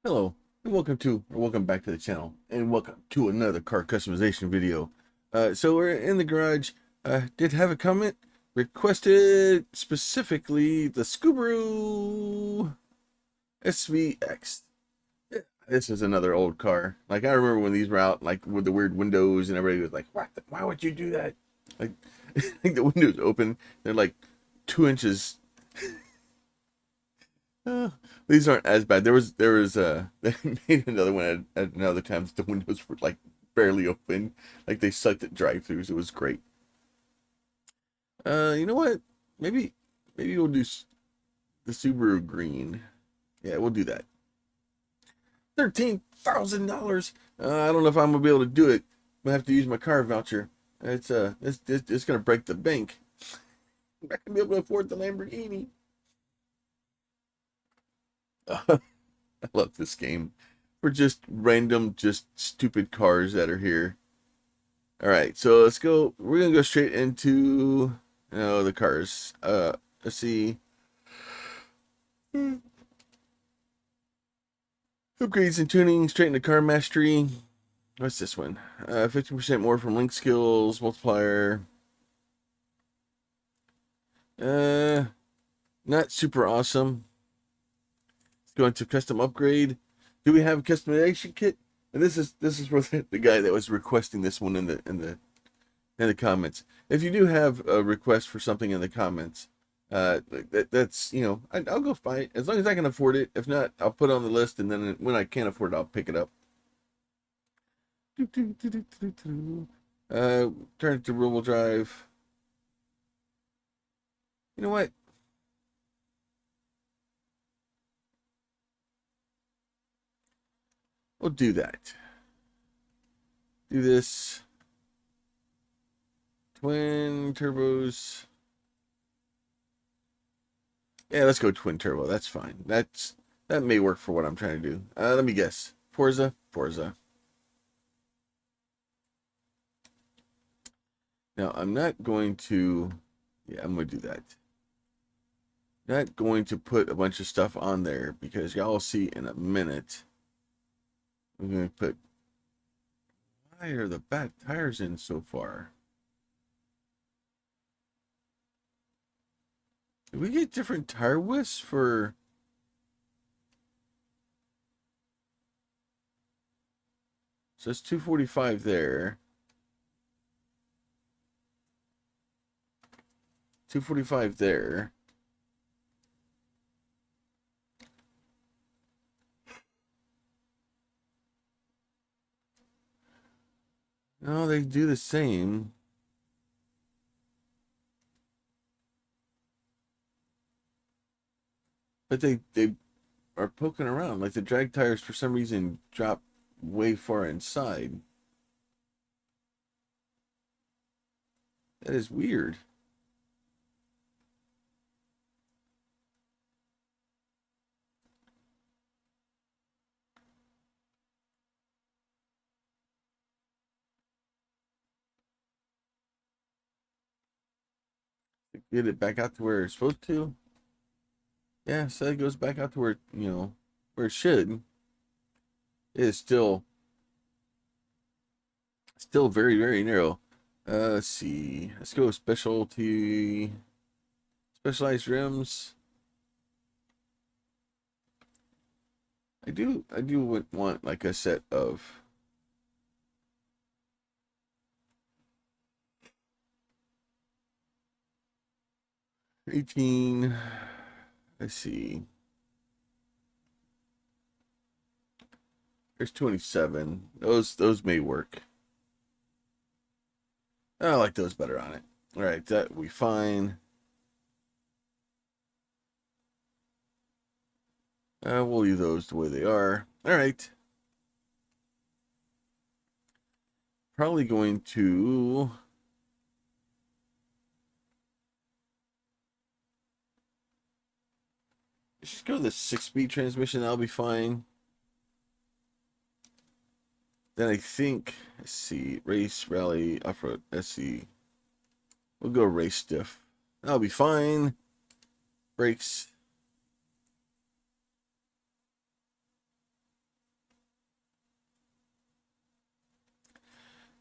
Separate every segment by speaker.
Speaker 1: Hello, and welcome back to the channel, and welcome to another car customization video. So we're in the garage. Did have a comment requested specifically the Subaru SVX. This is another old car. Like I remember when these were out, like with the weird windows, and everybody was like, "What? Why would you do that?" Like, like the windows open, they're like 2 inches. Uh, these aren't as bad. There was they made another one at another times. The windows were like barely open, like they sucked at drive-throughs. It was great. You know what? Maybe maybe we'll do the Subaru green. Yeah, we'll do that. $13,000. I don't know if I'm gonna be able to do it. I have to use my car voucher. It's gonna break the bank. I'm not gonna be able to afford the Lamborghini. I love this game. For just random, just stupid cars that are here. All right, so let's go. We're gonna go straight into the cars. Let's see. Upgrades and tuning, straight into car mastery. What's this one? 15% more from link skills multiplier. Uh, Not super awesome. Let's go into custom upgrade. Do we have a customization kit? And this is for the guy that was requesting this one in the comments. If you do have a request for something in the comments, that's I'll go buy it as long as I can afford it. If not, I'll put it on the list, and then when I can't afford it, I'll pick it up. Turn it to rear-wheel drive. You know what? We'll do that. Do this. Twin turbos. Yeah, let's go twin turbo. That's fine. That may work for what I'm trying to do. Let me guess. Forza. Now I'm not going to. Yeah, I'm going to do that. Not going to put a bunch of stuff on there because y'all will see in a minute. I'm going to put. Why are the bad tires in so far? Did we get different tire widths for? So it's 245 there. 245 there. No, they do the same. But they are poking around. Like the drag tires for some reason drop way far inside. That is weird. Get it back out to where it's supposed to. Yeah, so it goes back out to where where it should. It is still very, very narrow. Let's see. Let's go specialized rims. I do want like a set of 18. Let's see. There's 27. Those may work. I like those better on it. All right, that will be fine. We'll leave those the way they are. All right. Probably going to. Just go to the 6-speed transmission. That'll be fine. Then I think, let's see, race, rally, off-road. Let's see. We'll go race stiff. That'll be fine. Brakes.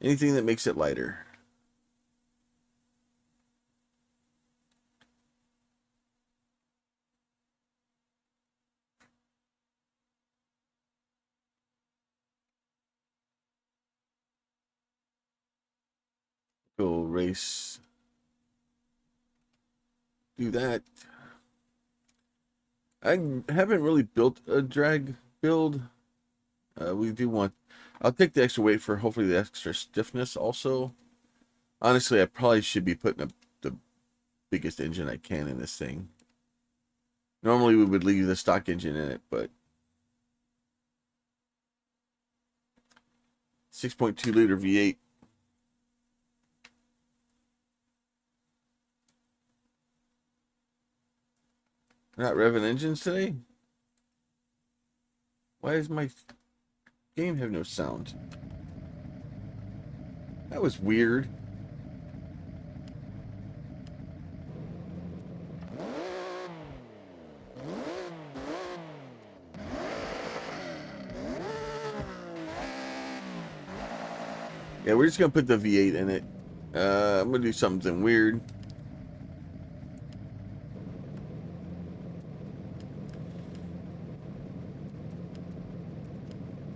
Speaker 1: Anything that makes it lighter. Go race. Do that. I haven't really built a drag build. We do want... I'll take the extra weight for hopefully the extra stiffness also. Honestly, I probably should be putting the biggest engine I can in this thing. Normally we would leave the stock engine in it, but 6.2 liter V8. We're not revving engines today? Why does my game have no sound? That was weird. Yeah, we're just gonna put the V8 in it. I'm gonna do something weird.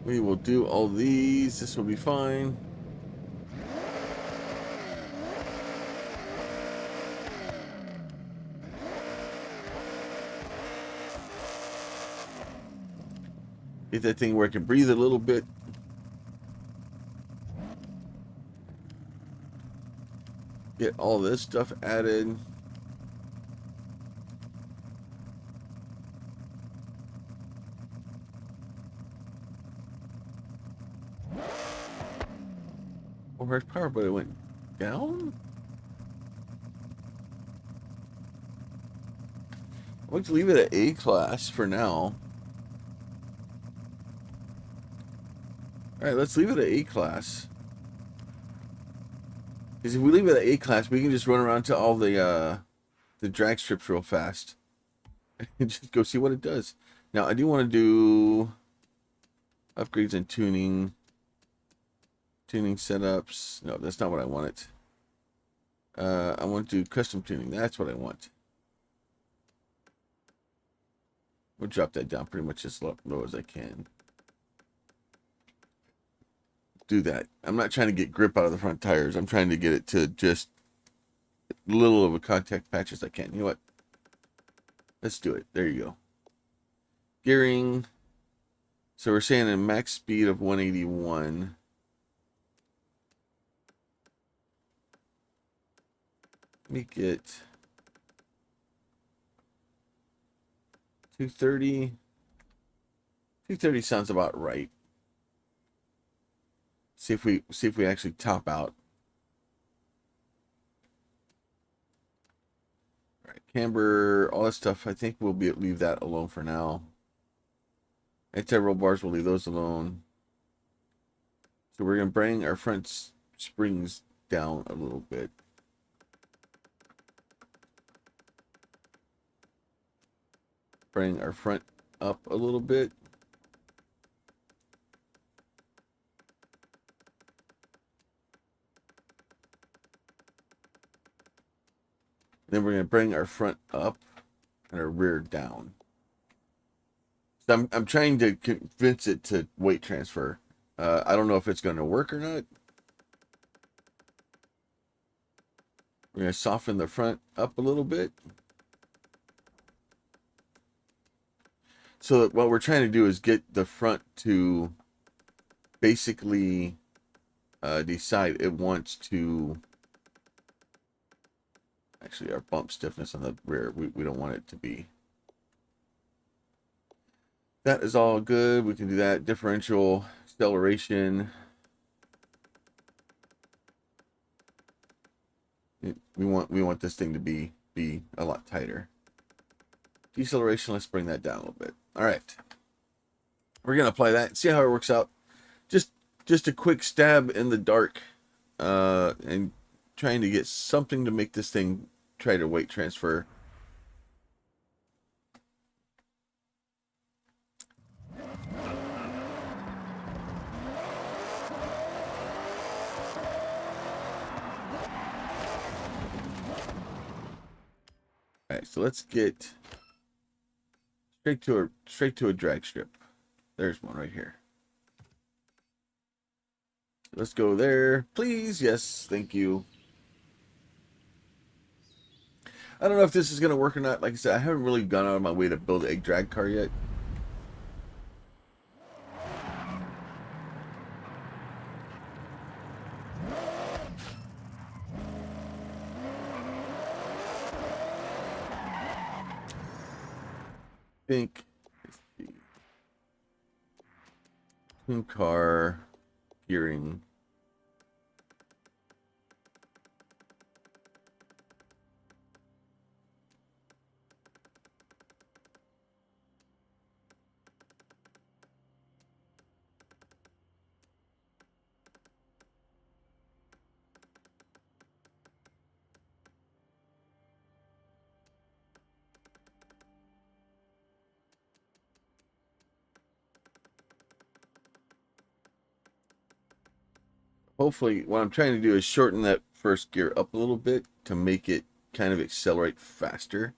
Speaker 1: We will do all these. This will be fine. Get that thing where it can breathe a little bit. Get all this stuff added. Horsepower, but it went down? I'm going to leave it at A class for now. Alright, let's leave it at A class. Because if we leave it at A class, we can just run around to all the drag strips real fast. And just go see what it does. Now, I do want to do upgrades and tuning. Tuning setups. No, that's not what I wanted. I want to do custom tuning. That's what I want. We'll drop that down pretty much as low as I can. Do that. I'm not trying to get grip out of the front tires. I'm trying to get it to just little of a contact patch as I can. You know what? Let's do it. There you go. Gearing. So we're saying a max speed of 181. Let me get 230. 230 sounds about right. See if we actually top out. All right, camber, all that stuff. I think we'll leave that alone for now. Anti-roll bars, we'll leave those alone. So we're gonna bring our front springs down a little bit. Bring our front up a little bit. Then we're going to bring our front up and our rear down. So I'm trying to convince it to weight transfer. I don't know if it's going to work or not. We're going to soften the front up a little bit. So what we're trying to do is get the front to basically decide it wants to... Actually, our bump stiffness on the rear, we don't want it to be. That is all good. We can do that. Differential acceleration. We want this thing to be a lot tighter. Deceleration, let's bring that down a little bit. All right. We're going to apply that. See how it works out. Just a quick stab in the dark. And trying to get something to make this thing try to weight transfer. so let's get straight to a drag strip. There's one right here. Let's go there, please. Yes, thank you. I don't know if this is gonna work or not. Like I said, I haven't really gone out of my way to build a drag car yet. I think tune car gearing. Hopefully, what I'm trying to do is shorten that first gear up a little bit to make it kind of accelerate faster.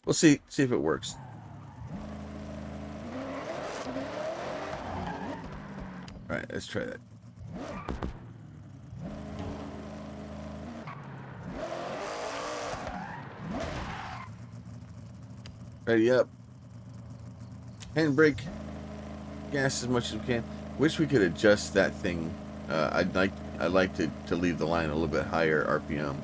Speaker 1: We'll see if it works. All right, let's try that. Ready up. Handbrake. Gas as much as we can. Wish we could adjust that thing. I'd like to leave the line a little bit higher RPM.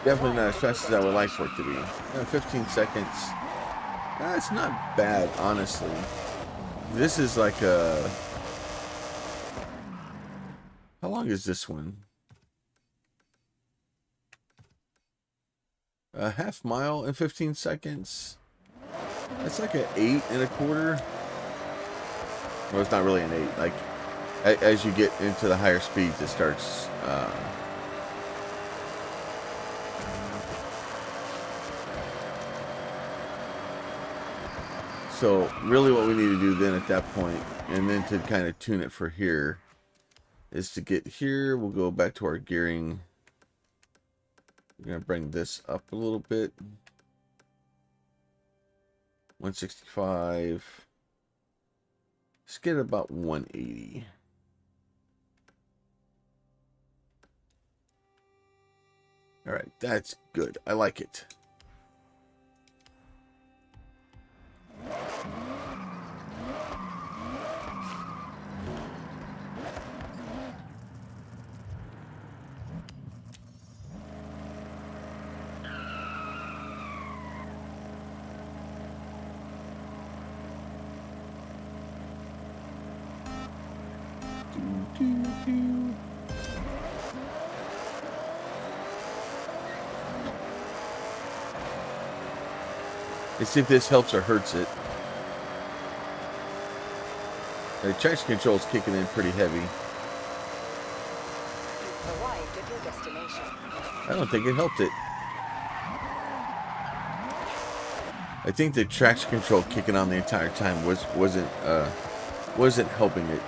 Speaker 1: Definitely not as fast as I would like for it to be. 15 seconds. That's not bad, honestly. This is like a... How long is this one? A half mile in 15 seconds. That's like an 8 1/4. Well, it's not really an 8. Like, as you get into the higher speeds, it starts... So really what we need to do then at that point, and then to kind of tune it for here, is to get here. We'll go back to our gearing. We're going to bring this up a little bit. 165. Let's get about 180. All right, that's good. I like it. Let's see if this helps or hurts it. The traction control is kicking in pretty heavy.
Speaker 2: Arrived at your destination.
Speaker 1: I don't think it helped it. I think the traction control kicking on the entire time wasn't helping it.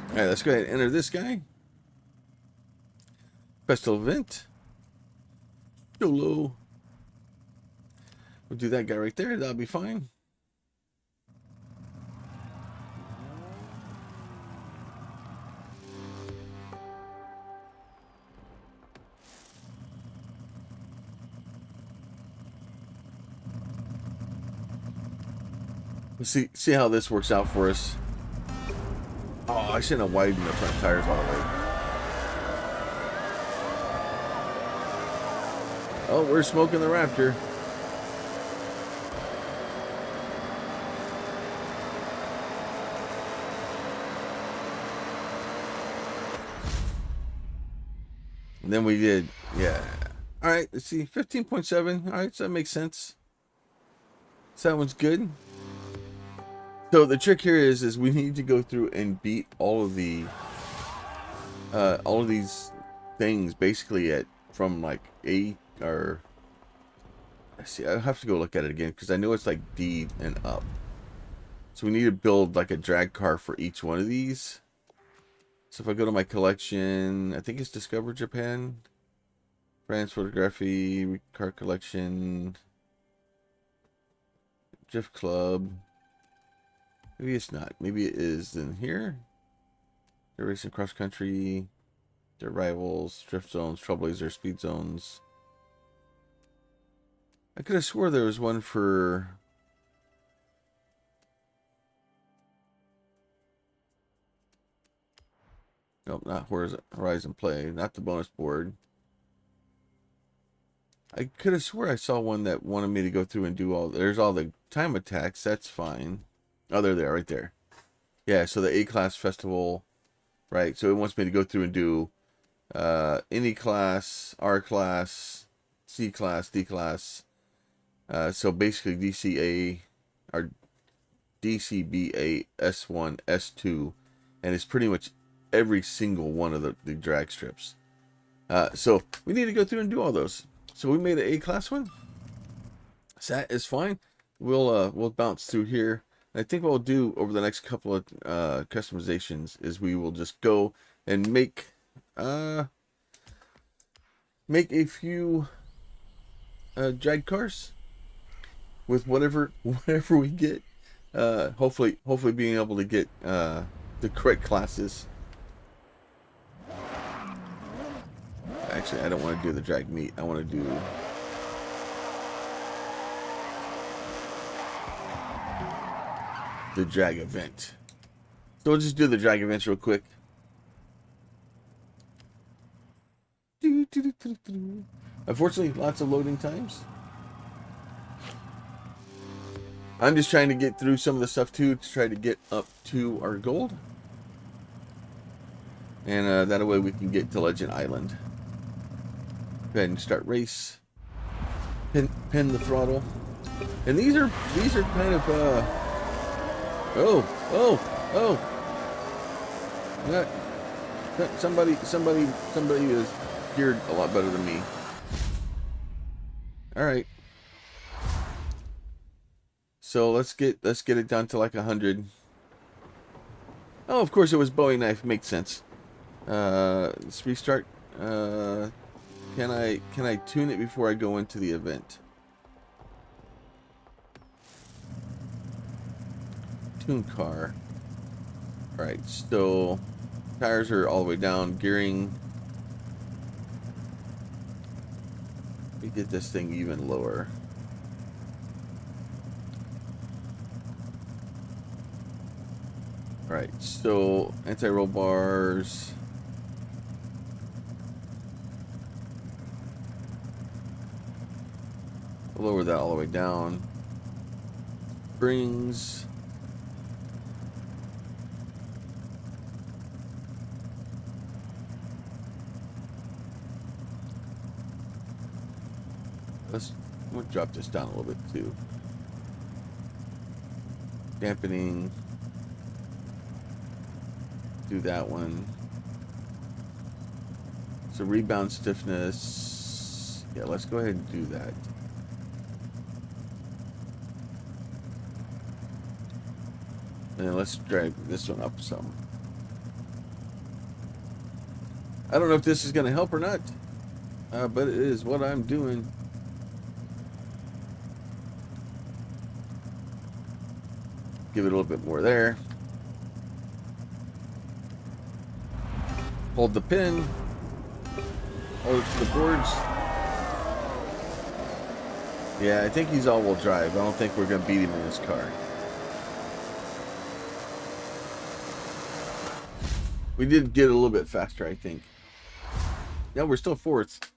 Speaker 1: All right, let's go ahead and enter this guy. Festival event. YOLO. We'll do that guy right there. That'll be fine. Let's see how this works out for us. Oh, I shouldn't have widened the front tires all the way. Oh, we're smoking the Raptor. And then we did, yeah. All right, let's see, 15.7. All right, so that makes sense. So that one's good. So the trick here is we need to go through and beat all of these things basically at from like A or see. I have to go look at it again because I know it's like D and up. So we need to build like a drag car for each one of these. So if I go to my collection, I think it's Discover Japan, France Photography, Car Collection, Drift Club. Maybe it's not. Maybe it is in here. They're racing cross country. Their rivals, drift zones, trailblazer, speed zones. I could have swore there was one for. Nope, not Horizon Play. Not the bonus board. I could have swore I saw one that wanted me to go through and do all. There's all the time attacks. That's fine. Oh, they're there, right there. Yeah, so the A-Class Festival, right? So it wants me to go through and do any class, R class, C class, D class. So basically DCA or DCBA, S1, S2, and it's pretty much every single one of the drag strips. So we need to go through and do all those. So we made an A-class one. So that is fine. We'll bounce through here. And I think what we'll do over the next couple of customizations is we will just go and make a few drag cars with whatever we get. Hopefully being able to get the correct classes. Actually, I don't want to do the drag meet. I want to do the drag event. So we'll just do the drag events real quick. Unfortunately, lots of loading times. I'm just trying to get through some of the stuff too to try to get up to our gold. And that way we can get to Legend Island. Go ahead and start race. Pin the throttle. And these are kind of oh. Somebody is geared a lot better than me. All right. So let's get it down to like 100. Oh, of course it was Bowie knife. Makes sense. Let's restart. Can I tune it before I go into the event? Tune car. All right. So tires are all the way down. Gearing. Let me get this thing even lower. All right. So anti-roll bars. Lower that all the way down. Springs. We'll drop this down a little bit too. Dampening. Do that one. So rebound stiffness. Yeah, let's go ahead and do that. And then let's drag this one up some. I don't know if this is going to help or not, but it is what I'm doing. Give it a little bit more there. Hold the pin. Hold it to the boards. Yeah, I think he's all-wheel drive. I don't think we're going to beat him in this car. We did get a little bit faster, I think. Yeah, we're still fourth.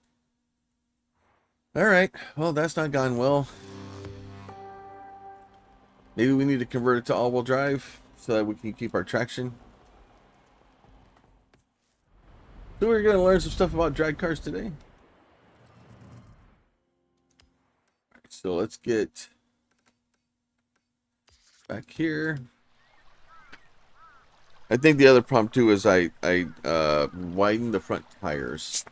Speaker 1: Alright, well, that's not gone well. Maybe we need to convert it to all-wheel drive so that we can keep our traction. So we're going to learn some stuff about drag cars today. So let's get back here. I think the other problem too is I widened the front tires.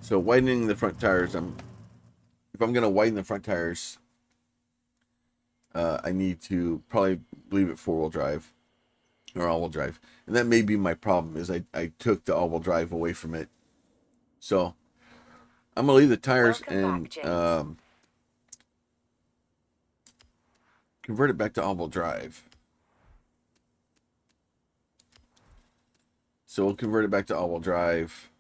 Speaker 1: So widening the front tires, if I'm gonna widen the front tires, I need to probably leave it four-wheel drive or all-wheel drive, and that may be my problem. Is I took the all-wheel drive away from it, so I'm gonna leave the tires and convert it back to all-wheel drive. So we'll convert it back to all-wheel drive.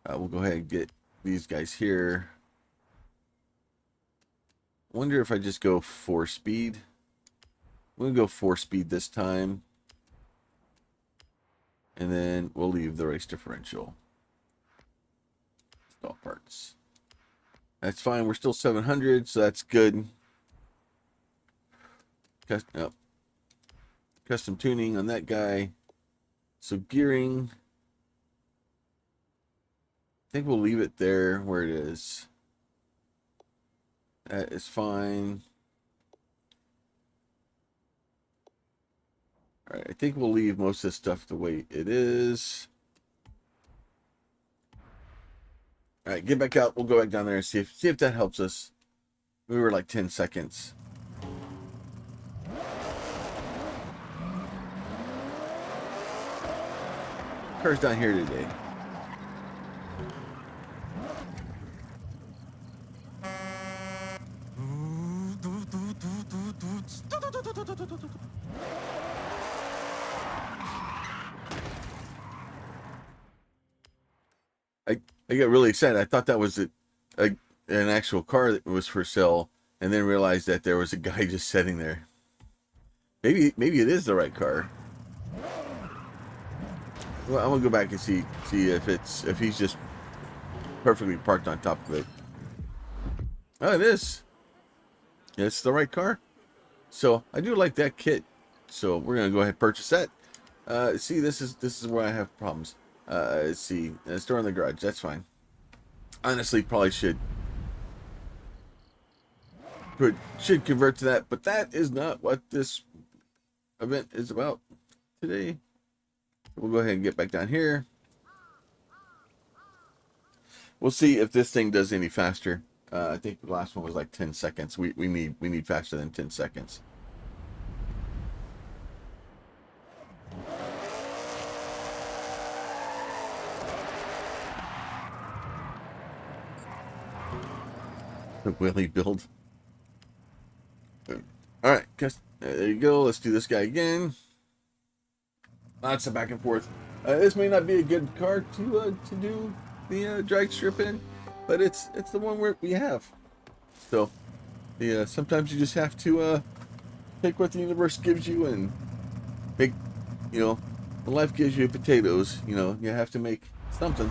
Speaker 1: We'll go ahead and get these guys here. Wonder if I just go 4-speed. We'll go 4-speed this time. And then we'll leave the race differential. Install parts. That's fine. We're still 700, so that's good. Custom tuning on that guy. So gearing. I think we'll leave it there where it is. That is fine. All right, I think we'll leave most of this stuff the way it is. All right, get back out. We'll go back down there and see if that helps us. We were like 10 seconds. Car's down here today. I get really excited. I thought that was an actual car that was for sale, and then realized that there was a guy just sitting there. Maybe it is the right car. Well, I'm gonna go back and see if he's just perfectly parked on top of it. Oh, it is. It's the right car. So I do like that kit. So we're gonna go ahead and purchase that. See, this is where I have problems. Let's see. Store in the garage. That's fine. Honestly, probably should convert to that, but that is not what this event is about today. We'll go ahead and get back down here. We'll see if this thing does any faster. I think the last one was like 10 seconds. We need faster than 10 seconds. The wheelie build. All right, there you go. Let's do this guy again. Lots of back and forth. This may not be a good car to do the drag strip in, but it's the one we have. So sometimes you just have to take what the universe gives you and make, when life gives you potatoes, you have to make something.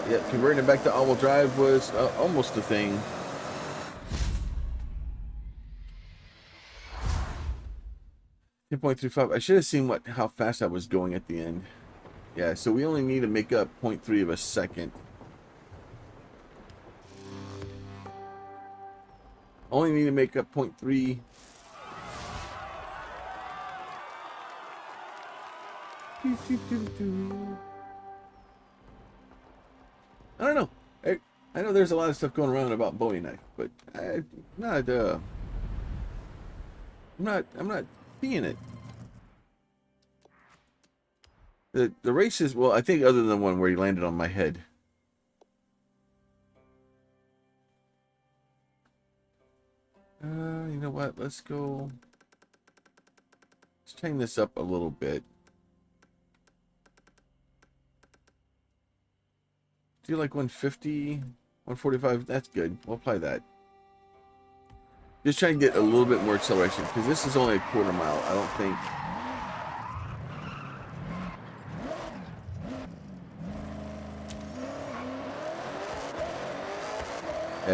Speaker 1: Yeah, converting it back to all-wheel drive was almost the thing. .35. I should have seen how fast I was going at the end. Yeah, so we only need to make up 0.3 of a second. Only need to make up 0.3. I don't know. I know there's a lot of stuff going around about Bowie knife, but I'm not seeing it. The races, well, I think other than the one where he landed on my head. You know what? Let's tighten this up a little bit. Do you like 150, 145? That's good. We'll apply that. Just trying to get a little bit more acceleration because this is only a quarter mile. I don't think.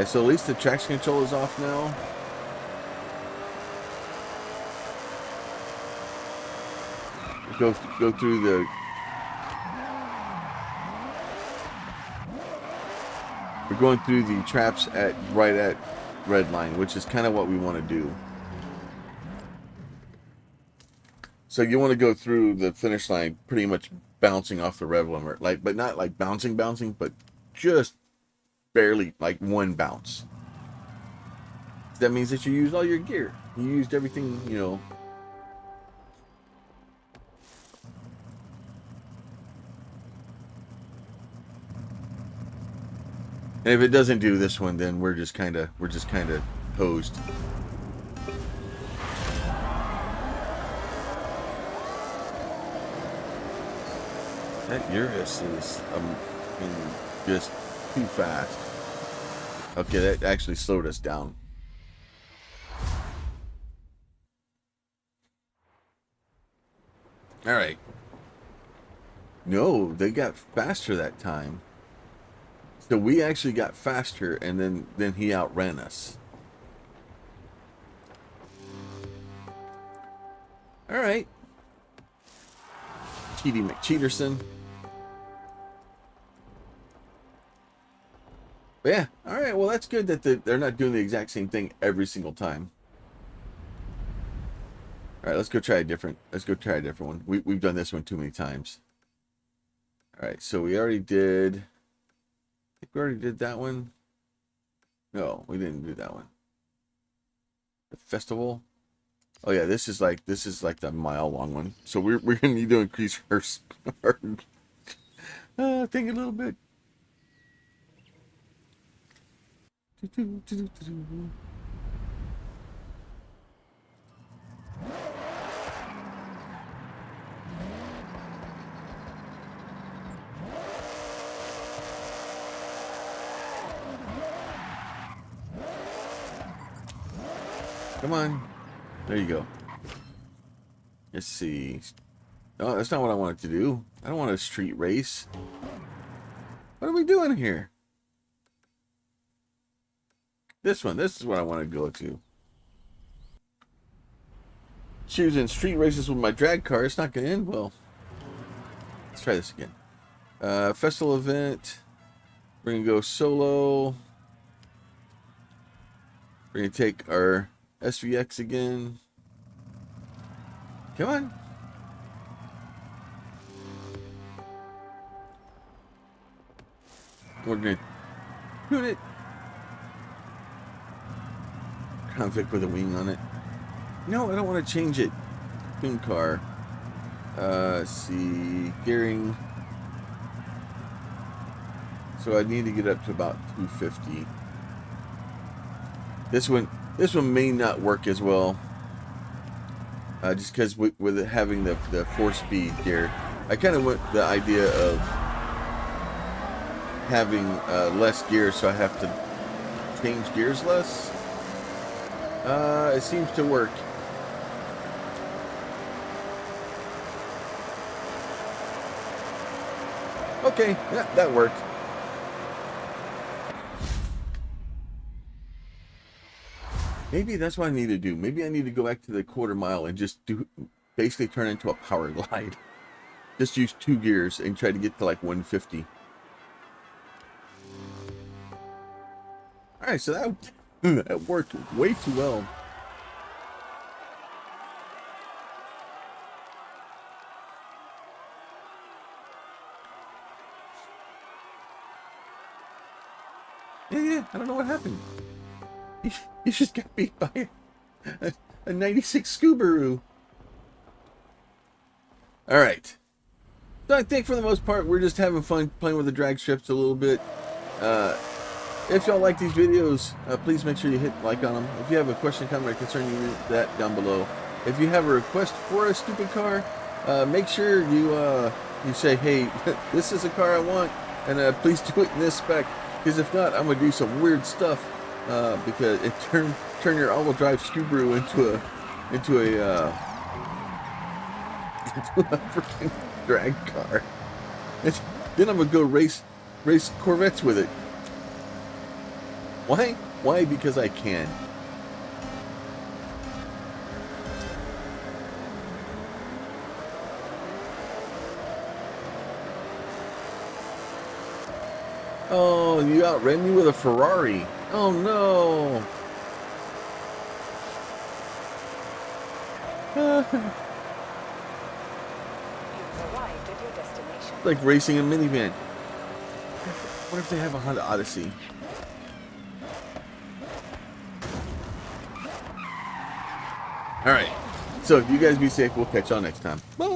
Speaker 1: So at least the traction control is off now. Go through the... We're going through the traps right at red line, which is kind of what we want to do. So you want to go through the finish line pretty much bouncing off the rev limiter, but not like bouncing, but just barely, like one bounce. That means that you used all your gear. You used everything, you know. And if it doesn't do this one, then we're just kind of hosed. That Urus is, just too fast. Okay, that actually slowed us down. All right. No, they got faster that time. So we actually got faster, and then he outran us. All right. Cheaty McCheaterson. But yeah, all right. Well, that's good that they're not doing the exact same thing every single time. All right, let's go try a different one. We've done this one too many times. All right, so we already did. I think we already did that one. No, we didn't do that one. The festival. Oh yeah, this is like the mile-long one. So we're gonna need to increase our thing a little bit. Come on. There you go. Let's see. Oh, that's not what I wanted to do. I don't want a street race. What are we doing here? This one. This is what I want to go to. Choosing street races with my drag car. It's not going to end well. Let's try this again. Festival event. We're going to go solo. We're going to take our SVX again. Come on. We're going to tune it. Conflict with a wing on it. No, I don't want to change it. Tune car. Let's see. Gearing. So I need to get up to about 250. This one may not work as well. Just because with it having the 4-speed gear, I kind of went the idea of having less gear, so I have to change gears less. It seems to work. Okay, yeah, that worked. Maybe that's what I need to do. Maybe I need to go back to the quarter mile and just basically turn into a power glide. Just use 2 gears and try to get to like 150. Alright, so that worked way too well. Yeah, I don't know what happened. You just got beat by a 96 Subaru. Alright. So I think for the most part, we're just having fun playing with the drag strips a little bit. If y'all like these videos, please make sure you hit like on them. If you have a question, comment, or concern, you leave that down below. If you have a request for a stupid car, make sure you say, hey, this is a car I want, and please do it in this spec. Because if not, I'm gonna do some weird stuff. Because it turn your all-wheel drive Subaru into a freaking drag car. Then I'm gonna go race Corvettes with it. Why? Why? Because I can. Oh, you outran me with a Ferrari. Oh no.
Speaker 2: You've arrived at your destination.
Speaker 1: Like racing a minivan. What if they have a Honda Odyssey? Alright. So, you guys be safe. We'll catch y'all next time. Bye.